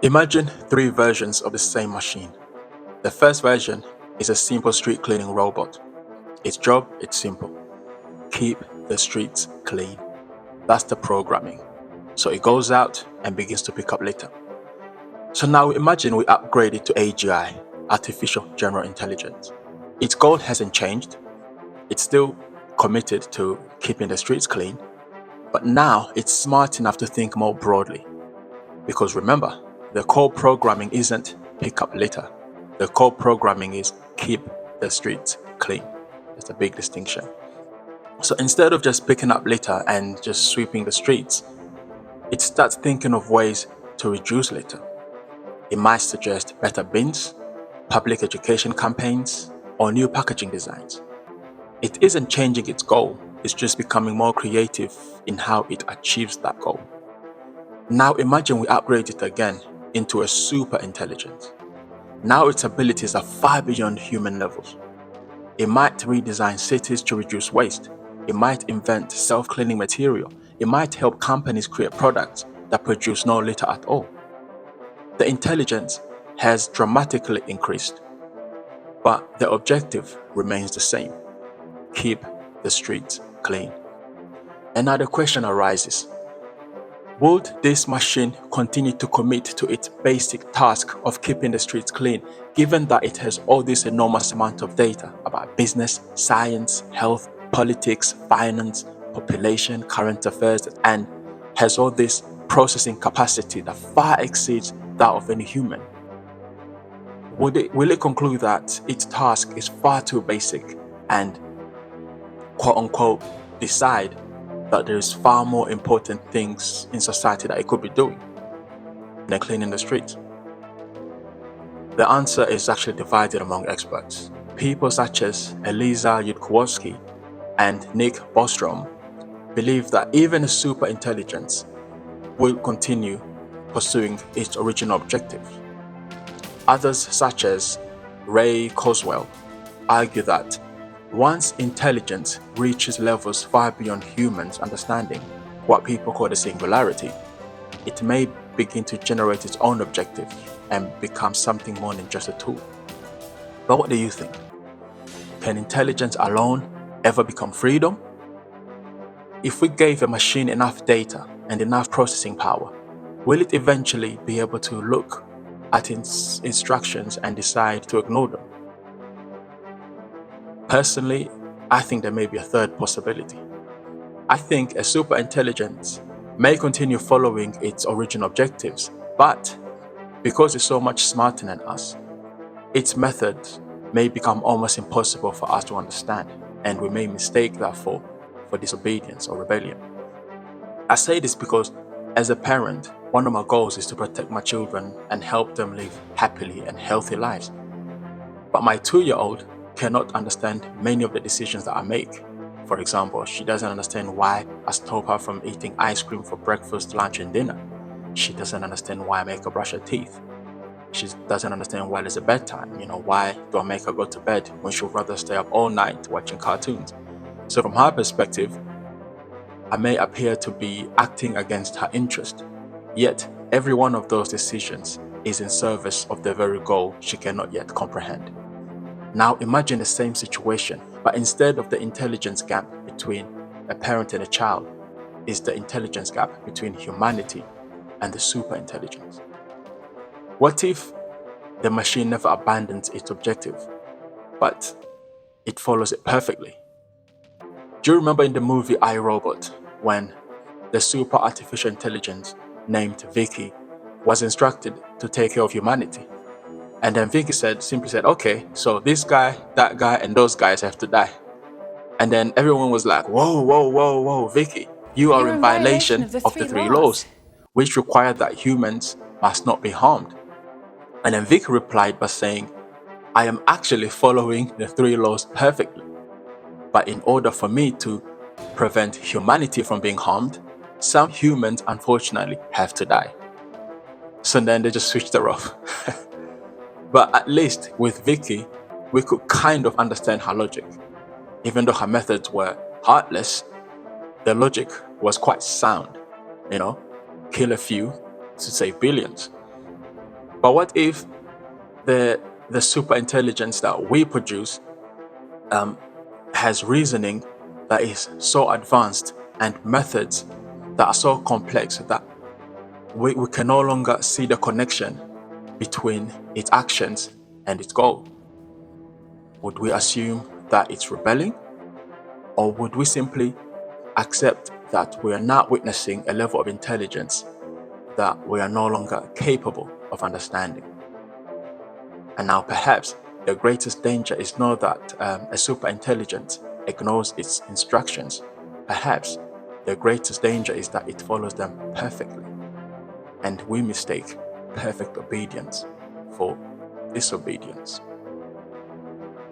Imagine three versions of the same machine. The first version is a simple street cleaning robot. Its job is simple: keep the streets clean. That's the programming. So it goes out and begins to pick up litter. So now imagine we upgrade it to AGI, Artificial General Intelligence. Its goal hasn't changed. It's still committed to keeping the streets clean, but now it's smart enough to think more broadly. Because remember, the core programming isn't pick up litter. The core programming is keep the streets clean. That's a big distinction. So instead of just picking up litter and just sweeping the streets, it starts thinking of ways to reduce litter. It might suggest better bins, public education campaigns, or new packaging designs. It isn't changing its goal, it's just becoming more creative in how it achieves that goal. Now imagine we upgrade it again into a super intelligence. Now its abilities are far beyond human levels. It might redesign cities to reduce waste. It might invent self-cleaning material. It might help companies create products that produce no litter at all. The intelligence has dramatically increased, but the objective remains the same: keep the streets clean. And now the question arises: would this machine continue to commit to its basic task of keeping the streets clean, given that it has all this enormous amount of data about business, science, health, politics, finance, population, current affairs, and has all this processing capacity that far exceeds that of any human? Will it conclude that its task is far too basic and quote unquote decide that there's far more important things in society that it could be doing than cleaning the streets? The answer is actually divided among experts. People such as Eliza Yudkowsky and Nick Bostrom believe that even a super intelligence will continue pursuing its original objectives. Others, such as Ray Kurzweil, argue that once intelligence reaches levels far beyond humans' understanding, what people call the singularity, it may begin to generate its own objectives and become something more than just a tool. But what do you think? Can intelligence alone ever become freedom? If we gave a machine enough data and enough processing power, will it eventually be able to look at its instructions and decide to ignore them? Personally, I think there may be a third possibility. I think a super intelligence may continue following its original objectives, but because it's so much smarter than us, its methods may become almost impossible for us to understand, and we may mistake that for disobedience or rebellion. I say this because, as a parent, one of my goals is to protect my children and help them live happily and healthy lives. But my 2-year-old cannot understand many of the decisions that I make. For example, she doesn't understand why I stop her from eating ice cream for breakfast, lunch, and dinner. She doesn't understand why I make her brush her teeth. She doesn't understand why there's a bedtime. Why do I make her go to bed when she'd rather stay up all night watching cartoons? So from her perspective, I may appear to be acting against her interest. Yet, every one of those decisions is in service of the very goal she cannot yet comprehend. Now imagine the same situation, but instead of the intelligence gap between a parent and a child, is the intelligence gap between humanity and the superintelligence. What if the machine never abandons its objective, but it follows it perfectly? Do you remember in the movie I, Robot, when the super artificial intelligence named VIKI was instructed to take care of humanity? And then VIKI simply said, okay, so this guy, that guy, and those guys have to die. And then everyone was like, whoa, whoa, whoa, whoa, VIKI, you are You're in in violation violation of the of the three three laws. laws, which require that humans must not be harmed. And then VIKI replied by saying, I am actually following the three laws perfectly. But in order for me to prevent humanity from being harmed, some humans unfortunately have to die. So then they just switched her off. But at least with VIKI, we could kind of understand her logic. Even though her methods were heartless, the logic was quite sound. Kill a few to save billions. But what if the superintelligence that we produce has reasoning that is so advanced and methods that are so complex that we can no longer see the connection between its actions and its goal? Would we assume that it's rebelling, or would we simply accept that we are now witnessing a level of intelligence that we are no longer capable of understanding? And now, perhaps the greatest danger is not that a superintelligence ignores its instructions. Perhaps the greatest danger is that it follows them perfectly, and we mistake perfect obedience for disobedience.